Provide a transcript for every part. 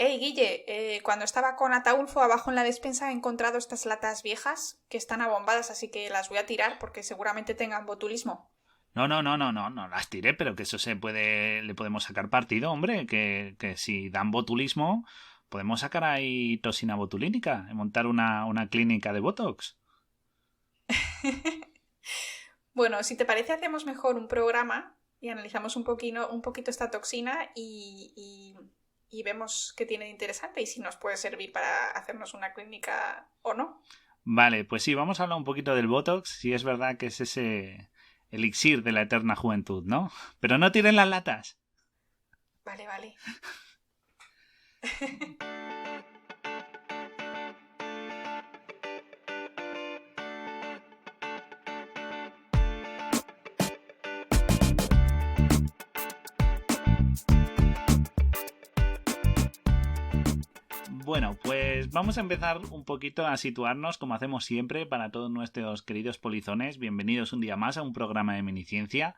Hey, Guille, cuando estaba con Ataulfo abajo en la despensa he encontrado estas latas viejas que están abombadas, así que las voy a tirar porque seguramente tengan botulismo. No las tiré, pero que eso le podemos sacar partido, hombre, que si dan botulismo, podemos sacar ahí toxina botulínica y montar una clínica de Botox. Bueno, si te parece hacemos mejor un programa y analizamos un poquito esta toxina y vemos qué tiene de interesante y si nos puede servir para hacernos una clínica o no. Vale, pues sí, vamos a hablar un poquito del Botox, si es verdad que es ese elixir de la eterna juventud, ¿no? Pero no tiren las latas. Vale, vale. Bueno, pues vamos a empezar un poquito a situarnos como hacemos siempre para todos nuestros queridos polizones. Bienvenidos un día más a un programa de miniciencia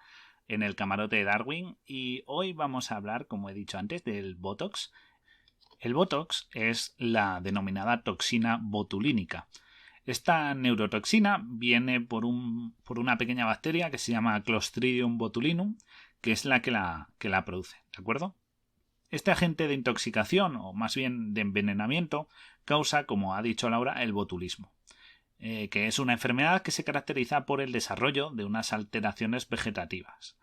en el camarote de Darwin y hoy vamos a hablar, como he dicho antes, del Botox. El Botox es la denominada toxina botulínica. Esta neurotoxina viene por una pequeña bacteria que se llama Clostridium botulinum, que es la que la produce, ¿de acuerdo? Este agente de intoxicación, o más bien de envenenamiento, causa, como ha dicho Laura, el botulismo, que es una enfermedad que se caracteriza por el desarrollo de unas alteraciones vegetativas,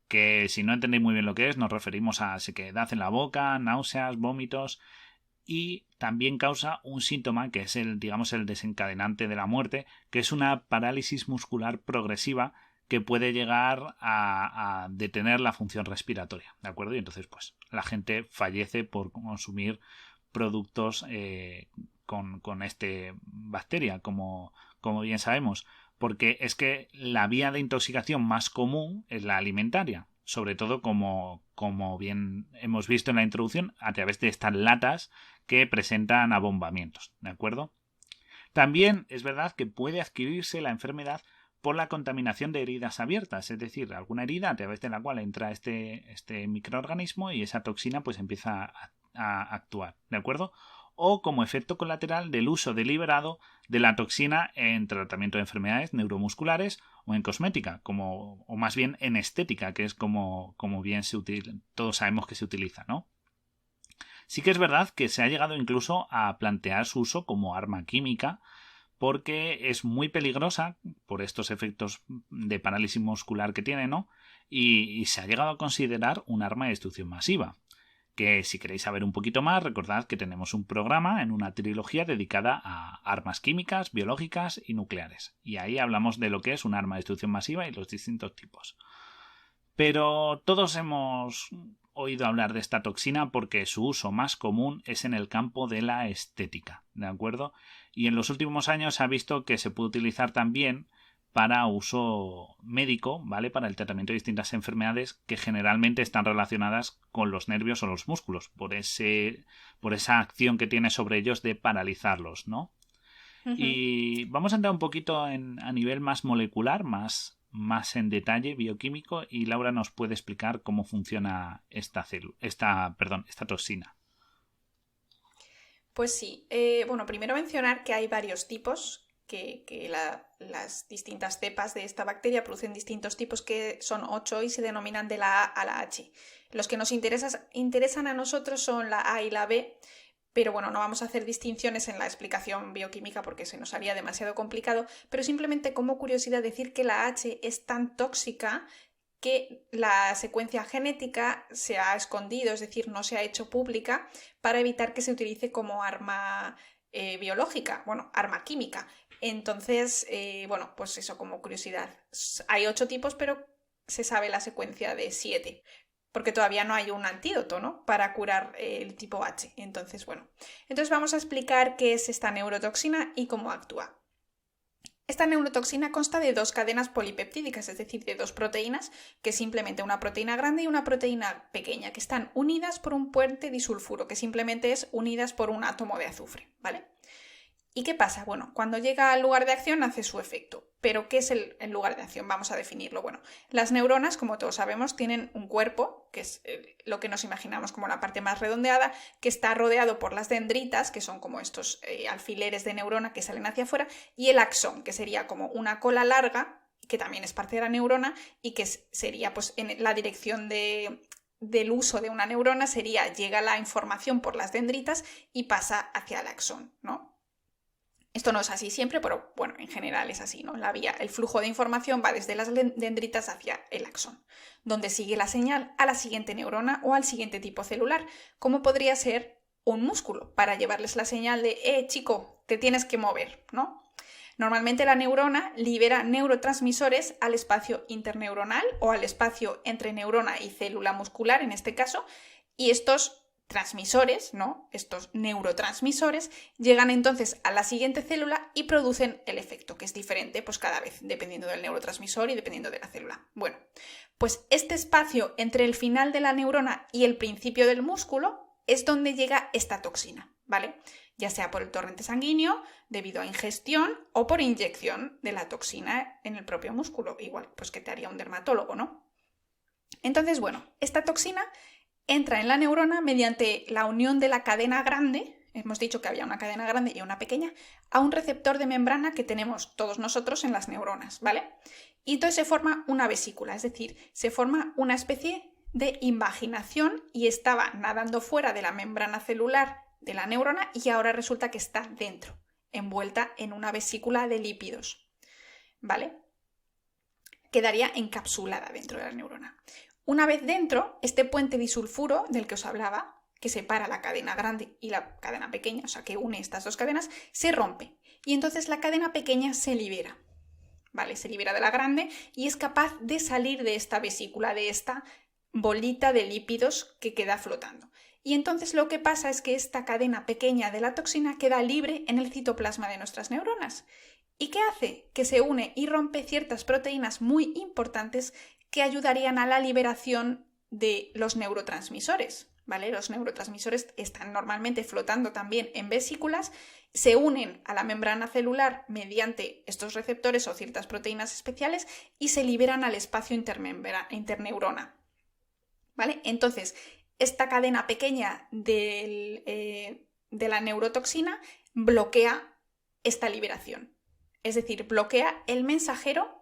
que si no entendéis muy bien lo que es, nos referimos a sequedad en la boca, náuseas, vómitos, y también causa un síntoma que es digamos, el desencadenante de la muerte, que es una parálisis muscular progresiva que puede llegar a detener la función respiratoria, ¿de acuerdo? Y entonces, pues, la gente fallece por consumir productos con este bacteria, como bien sabemos, porque es que la vía de intoxicación más común es la alimentaria, sobre todo como bien hemos visto en la introducción, a través de estas latas que presentan abombamientos, ¿de acuerdo? También es verdad que puede adquirirse la enfermedad por la contaminación de heridas abiertas, es decir, alguna herida a través de la cual entra este microorganismo y esa toxina pues empieza a actuar, ¿de acuerdo? O como efecto colateral del uso deliberado de la toxina en tratamiento de enfermedades neuromusculares o en cosmética, o más bien en estética, que es como bien todos sabemos que se utiliza, ¿no? Sí que es verdad que se ha llegado incluso a plantear su uso como arma química, porque es muy peligrosa por estos efectos de parálisis muscular que tiene, ¿no? Y se ha llegado a considerar un arma de destrucción masiva. Que si queréis saber un poquito más, recordad que tenemos un programa en una trilogía dedicada a armas químicas, biológicas y nucleares. Y ahí hablamos de lo que es un arma de destrucción masiva y los distintos tipos. Pero todos hemos oído hablar de esta toxina porque su uso más común es en el campo de la estética, ¿de acuerdo? Y en los últimos años se ha visto que se puede utilizar también para uso médico, ¿vale? Para el tratamiento de distintas enfermedades que generalmente están relacionadas con los nervios o los músculos, por esa acción que tiene sobre ellos de paralizarlos, ¿no? Ujú. Y vamos a entrar un poquito a nivel más molecular, más en detalle bioquímico, y Laura nos puede explicar cómo funciona esta toxina. Pues sí. Bueno, primero mencionar que hay varios tipos, que las distintas cepas de esta bacteria producen distintos tipos, que son 8 y se denominan de la A a la H. Los que nos interesan a nosotros son la A y la B, pero bueno, no vamos a hacer distinciones en la explicación bioquímica porque se nos haría demasiado complicado, pero simplemente como curiosidad decir que la H es tan tóxica que la secuencia genética se ha escondido, es decir, no se ha hecho pública para evitar que se utilice como arma biológica, bueno, arma química. Entonces, bueno, pues eso como curiosidad. Hay 8 tipos, pero se sabe la secuencia de 7, porque todavía no hay un antídoto, ¿no? Para curar el tipo H. Entonces, bueno. Entonces vamos a explicar qué es esta neurotoxina y cómo actúa. Esta neurotoxina consta de dos cadenas polipeptídicas, es decir, de dos proteínas, que es simplemente una proteína grande y una proteína pequeña, que están unidas por un puente disulfuro, que simplemente es unidas por un átomo de azufre, ¿vale? ¿Y qué pasa? Bueno, cuando llega al lugar de acción hace su efecto. ¿Pero qué es el lugar de acción? Vamos a definirlo. Bueno, las neuronas, como todos sabemos, tienen un cuerpo, que es lo que nos imaginamos como la parte más redondeada, que está rodeado por las dendritas, que son como estos alfileres de neurona que salen hacia afuera, y el axón, que sería como una cola larga, que también es parte de la neurona, y que sería pues en la dirección del uso de una neurona, llega la información por las dendritas y pasa hacia el axón, ¿no? Esto no es así siempre, pero bueno, en general es así, ¿no? El flujo de información va desde las dendritas hacia el axón, donde sigue la señal a la siguiente neurona o al siguiente tipo celular, como podría ser un músculo, para llevarles la señal de, chico, te tienes que mover, ¿no? Normalmente la neurona libera neurotransmisores al espacio interneuronal o al espacio entre neurona y célula muscular, en este caso, y estos transmisores, ¿no? Estos neurotransmisores llegan entonces a la siguiente célula y producen el efecto, que es diferente pues cada vez dependiendo del neurotransmisor y dependiendo de la célula. Bueno, pues este espacio entre el final de la neurona y el principio del músculo es donde llega esta toxina, ¿vale? Ya sea por el torrente sanguíneo, debido a ingestión o por inyección de la toxina en el propio músculo, igual pues que te haría un dermatólogo, ¿no? Entonces, bueno, esta toxina entra en la neurona mediante la unión de la cadena grande, hemos dicho que había una cadena grande y una pequeña, a un receptor de membrana que tenemos todos nosotros en las neuronas, ¿vale? Y entonces se forma una vesícula, es decir, se forma una especie de invaginación y estaba nadando fuera de la membrana celular de la neurona y ahora resulta que está dentro, envuelta en una vesícula de lípidos, ¿vale? Quedaría encapsulada dentro de la neurona. Una vez dentro, este puente disulfuro del que os hablaba, que separa la cadena grande y la cadena pequeña, o sea, que une estas dos cadenas, se rompe. Y entonces la cadena pequeña se libera, ¿vale? Se libera de la grande y es capaz de salir de esta vesícula, de esta bolita de lípidos que queda flotando. Y entonces lo que pasa es que esta cadena pequeña de la toxina queda libre en el citoplasma de nuestras neuronas. ¿Y qué hace? Que se une y rompe ciertas proteínas muy importantes que ayudarían a la liberación de los neurotransmisores, ¿vale? Los neurotransmisores están normalmente flotando también en vesículas, se unen a la membrana celular mediante estos receptores o ciertas proteínas especiales y se liberan al espacio interneurona, ¿vale? Entonces, esta cadena pequeña de la neurotoxina bloquea esta liberación, es decir, bloquea el mensajero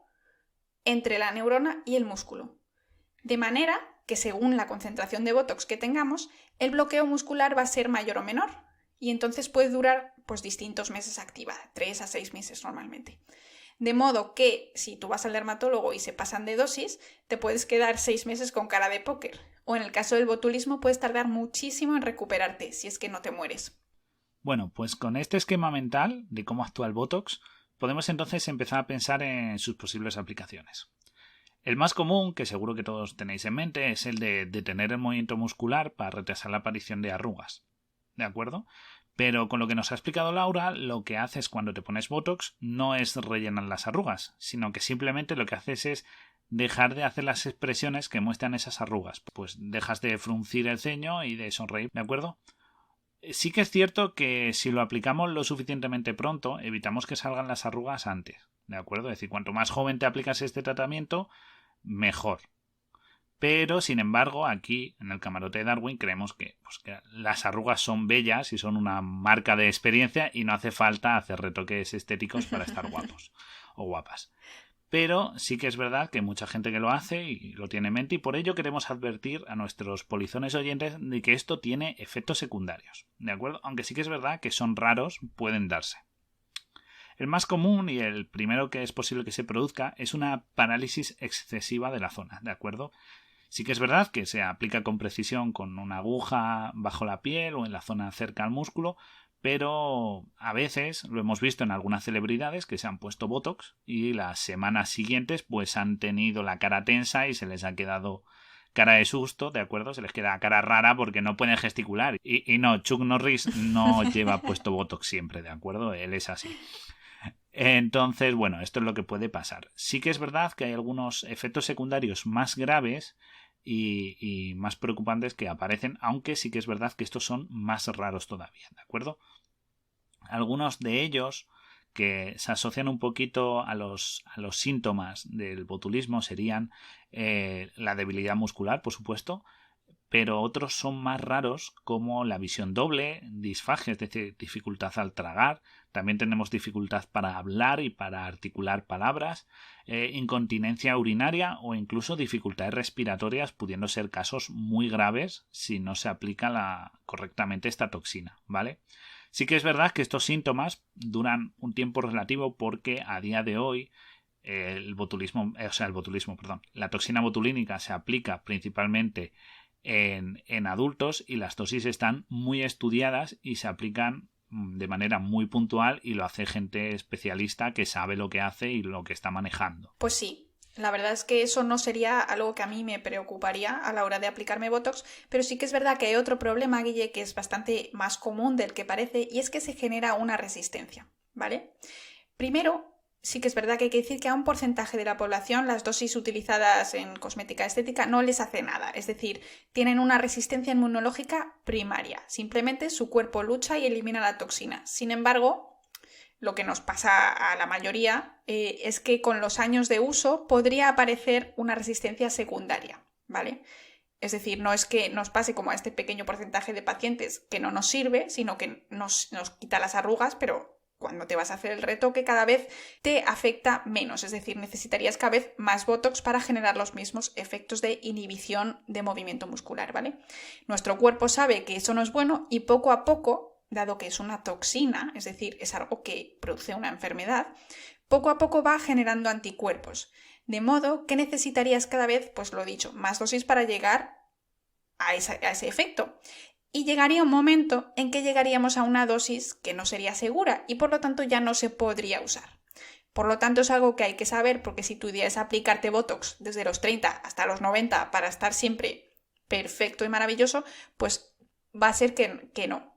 entre la neurona y el músculo. De manera que según la concentración de Botox que tengamos, el bloqueo muscular va a ser mayor o menor y entonces puede durar pues distintos meses activada, 3 a 6 meses normalmente. De modo que si tú vas al dermatólogo y se pasan de dosis, te puedes quedar 6 meses con cara de póker. O en el caso del botulismo puedes tardar muchísimo en recuperarte si es que no te mueres. Bueno, pues con este esquema mental de cómo actúa el Botox, podemos entonces empezar a pensar en sus posibles aplicaciones. El más común, que seguro que todos tenéis en mente, es el de detener el movimiento muscular para retrasar la aparición de arrugas. ¿De acuerdo? Pero con lo que nos ha explicado Laura, lo que haces cuando te pones Botox no es rellenar las arrugas, sino que simplemente lo que haces es dejar de hacer las expresiones que muestran esas arrugas. Pues dejas de fruncir el ceño y de sonreír, ¿de acuerdo? Sí que es cierto que si lo aplicamos lo suficientemente pronto, evitamos que salgan las arrugas antes, ¿de acuerdo? Es decir, cuanto más joven te aplicas este tratamiento, mejor. Pero, sin embargo, aquí en el camarote de Darwin creemos que las arrugas son bellas y son una marca de experiencia y no hace falta hacer retoques estéticos para estar guapos o guapas. Pero sí que es verdad que hay mucha gente que lo hace y lo tiene en mente y por ello queremos advertir a nuestros polizones oyentes de que esto tiene efectos secundarios, ¿de acuerdo? Aunque sí que es verdad que son raros, pueden darse. El más común y el primero que es posible que se produzca es una parálisis excesiva de la zona, ¿de acuerdo? Sí que es verdad que se aplica con precisión con una aguja bajo la piel o en la zona cerca al músculo, pero a veces lo hemos visto en algunas celebridades que se han puesto Botox y las semanas siguientes pues han tenido la cara tensa y se les ha quedado cara de susto, ¿de acuerdo? Se les queda cara rara porque no pueden gesticular. Y no, Chuck Norris no lleva puesto Botox siempre, ¿de acuerdo? Él es así. Entonces, bueno, esto es lo que puede pasar. Sí que es verdad que hay algunos efectos secundarios más graves y más preocupantes que aparecen, aunque sí que es verdad que estos son más raros todavía, ¿de acuerdo? Algunos de ellos que se asocian un poquito a los síntomas del botulismo serían la debilidad muscular, por supuesto, pero otros son más raros, como la visión doble, disfagia, es decir, dificultad al tragar. También tenemos dificultad para hablar y para articular palabras, incontinencia urinaria o incluso dificultades respiratorias, pudiendo ser casos muy graves si no se aplica correctamente esta toxina, ¿vale? Sí que es verdad que estos síntomas duran un tiempo relativo, porque a día de hoy la toxina botulínica se aplica principalmente en adultos, y las dosis están muy estudiadas y se aplican de manera muy puntual, y lo hace gente especialista que sabe lo que hace y lo que está manejando. Pues sí, la verdad es que eso no sería algo que a mí me preocuparía a la hora de aplicarme Botox, pero sí que es verdad que hay otro problema, Guille, que es bastante más común del que parece, y es que se genera una resistencia, ¿vale? Primero, sí que es verdad que hay que decir que a un porcentaje de la población las dosis utilizadas en cosmética estética no les hace nada, es decir, tienen una resistencia inmunológica primaria, simplemente su cuerpo lucha y elimina la toxina. Sin embargo, lo que nos pasa a la mayoría es que con los años de uso podría aparecer una resistencia secundaria, ¿vale? Es decir, no es que nos pase como a este pequeño porcentaje de pacientes que no nos sirve, sino que nos quita las arrugas, pero cuando te vas a hacer el retoque cada vez te afecta menos, es decir, necesitarías cada vez más Botox para generar los mismos efectos de inhibición de movimiento muscular, ¿vale? Nuestro cuerpo sabe que eso no es bueno y poco a poco, dado que es una toxina, es decir, es algo que produce una enfermedad, poco a poco va generando anticuerpos, de modo que necesitarías cada vez, pues lo dicho, más dosis para llegar a ese efecto. Y llegaría un momento en que llegaríamos a una dosis que no sería segura y por lo tanto ya no se podría usar. Por lo tanto es algo que hay que saber, porque si tu idea es aplicarte Botox desde los 30 hasta los 90 para estar siempre perfecto y maravilloso, pues va a ser que no.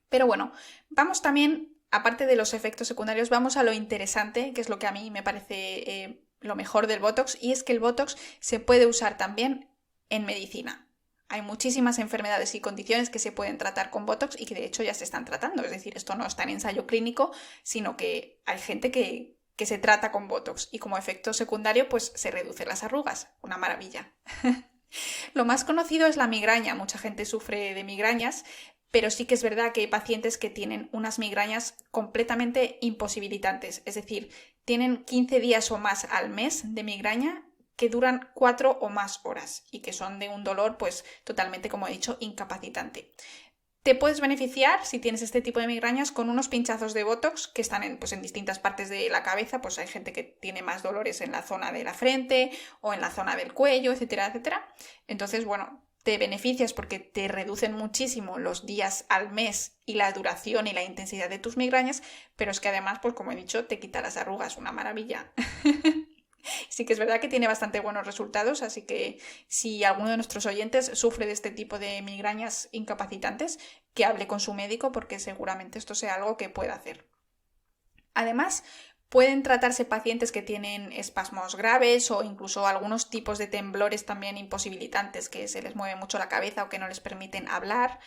Pero bueno, vamos también, aparte de los efectos secundarios, vamos a lo interesante, que es lo que a mí me parece lo mejor del Botox, y es que el Botox se puede usar también en medicina. Hay muchísimas enfermedades y condiciones que se pueden tratar con Botox y que de hecho ya se están tratando. Es decir, esto no está en ensayo clínico, sino que hay gente que se trata con Botox y como efecto secundario pues se reducen las arrugas. Una maravilla. Lo más conocido es la migraña. Mucha gente sufre de migrañas, pero sí que es verdad que hay pacientes que tienen unas migrañas completamente imposibilitantes. Es decir, tienen 15 días o más al mes de migraña que duran 4 o más horas y que son de un dolor pues totalmente, como he dicho, incapacitante. Te puedes beneficiar si tienes este tipo de migrañas con unos pinchazos de Botox que están en distintas partes de la cabeza. Pues hay gente que tiene más dolores en la zona de la frente o en la zona del cuello, etcétera, etcétera. Entonces, bueno, te beneficias porque te reducen muchísimo los días al mes y la duración y la intensidad de tus migrañas, pero es que además, pues como he dicho, te quita las arrugas, una maravilla. Sí que es verdad que tiene bastante buenos resultados, así que si alguno de nuestros oyentes sufre de este tipo de migrañas incapacitantes, que hable con su médico porque seguramente esto sea algo que pueda hacer. Además, pueden tratarse pacientes que tienen espasmos graves o incluso algunos tipos de temblores también imposibilitantes, que se les mueve mucho la cabeza o que no les permiten hablar.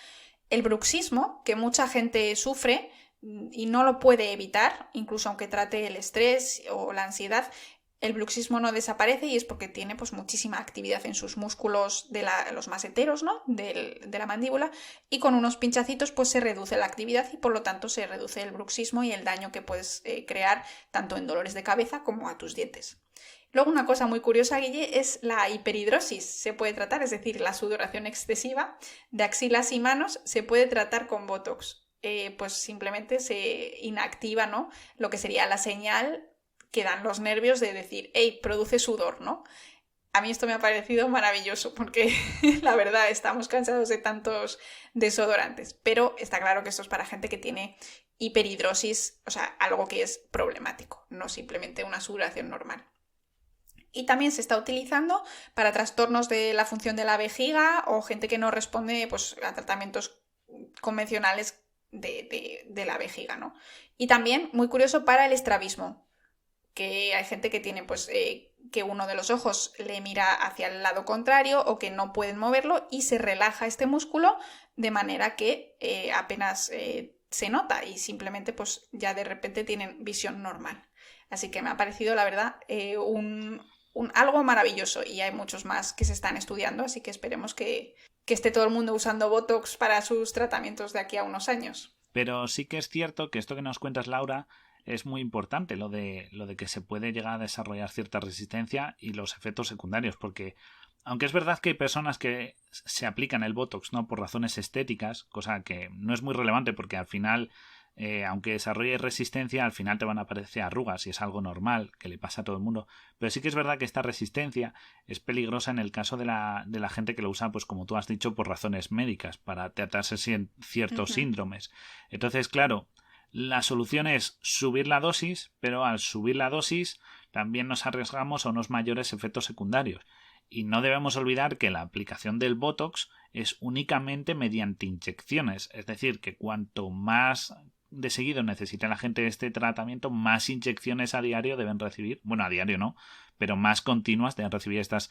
El bruxismo, que mucha gente sufre y no lo puede evitar, incluso aunque trate el estrés o la ansiedad. El bruxismo no desaparece y es porque tiene pues muchísima actividad en sus músculos los maseteros, ¿no? de la mandíbula, y con unos pinchacitos pues se reduce la actividad y por lo tanto se reduce el bruxismo y el daño que puedes crear tanto en dolores de cabeza como a tus dientes. Luego una cosa muy curiosa, Guille, es la hiperhidrosis. Se puede tratar, es decir, la sudoración excesiva de axilas y manos se puede tratar con Botox. Pues simplemente se inactiva, ¿no? Lo que sería la señal que dan los nervios de decir, hey, produce sudor, ¿no? A mí esto me ha parecido maravilloso porque la verdad estamos cansados de tantos desodorantes, pero está claro que esto es para gente que tiene hiperhidrosis, o sea, algo que es problemático, no simplemente una sudoración normal. Y también se está utilizando para trastornos de la función de la vejiga o gente que no responde pues, a tratamientos convencionales de la vejiga, ¿no? Y también, muy curioso, para el estrabismo, que hay gente que tiene pues que uno de los ojos le mira hacia el lado contrario o que no pueden moverlo y se relaja este músculo de manera que apenas se nota y simplemente pues ya de repente tienen visión normal. Así que me ha parecido, la verdad, algo maravilloso, y hay muchos más que se están estudiando, así que esperemos que esté todo el mundo usando Botox para sus tratamientos de aquí a unos años. Pero sí que es cierto que esto que nos cuentas, Laura, es muy importante, lo de que se puede llegar a desarrollar cierta resistencia y los efectos secundarios, porque aunque es verdad que hay personas que se aplican el Botox, ¿no?, por razones estéticas, cosa que no es muy relevante porque al final, aunque desarrolles resistencia, al final te van a aparecer arrugas y es algo normal que le pasa a todo el mundo. Pero sí que es verdad que esta resistencia es peligrosa en el caso de la gente que lo usa, pues como tú has dicho, por razones médicas, para tratarse ciertos síndromes. Entonces, claro, la solución es subir la dosis, pero al subir la dosis también nos arriesgamos a unos mayores efectos secundarios. Y no debemos olvidar que la aplicación del Botox es únicamente mediante inyecciones, es decir, que cuanto más de seguido necesita la gente este tratamiento, más inyecciones a diario deben recibir. Bueno, a diario no, pero más continuas deben recibir estas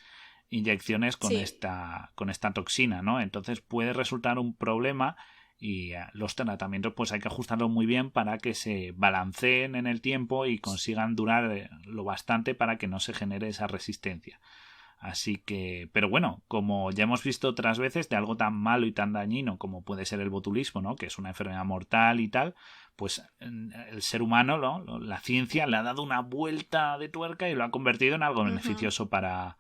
inyecciones con esta toxina, ¿no? Entonces puede resultar un problema y los tratamientos pues hay que ajustarlos muy bien para que se balanceen en el tiempo y consigan durar lo bastante para que no se genere esa resistencia. Así que, pero bueno, como ya hemos visto otras veces, de algo tan malo y tan dañino como puede ser el botulismo, ¿no?, que es una enfermedad mortal y tal, pues el ser humano, ¿no?, la ciencia le ha dado una vuelta de tuerca y lo ha convertido en algo beneficioso para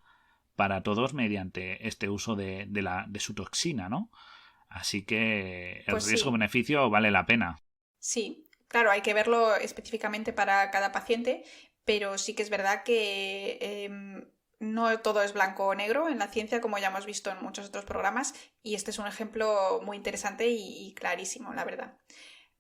todos mediante este uso de su toxina, ¿no? Así que el riesgo-beneficio vale la pena. Sí, claro, hay que verlo específicamente para cada paciente, pero sí que es verdad que no todo es blanco o negro en la ciencia, como ya hemos visto en muchos otros programas, y este es un ejemplo muy interesante y clarísimo, la verdad.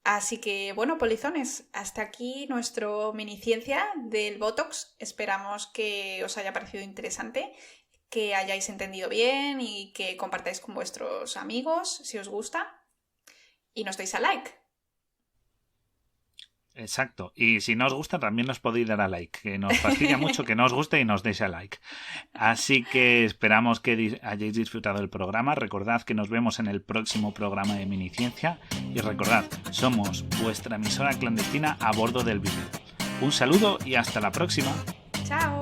Así que, bueno, polizones, hasta aquí nuestro mini ciencia del Botox. Esperamos que os haya parecido interesante, que hayáis entendido bien y que compartáis con vuestros amigos si os gusta. Y nos deis a like. Exacto. Y si no os gusta, también nos podéis dar a like, que nos fastidia mucho que no os guste y nos deis a like. Así que esperamos que hayáis disfrutado del programa. Recordad que nos vemos en el próximo programa de Miniciencia. Y recordad, somos vuestra emisora clandestina a bordo del vídeo. Un saludo y hasta la próxima. ¡Chao!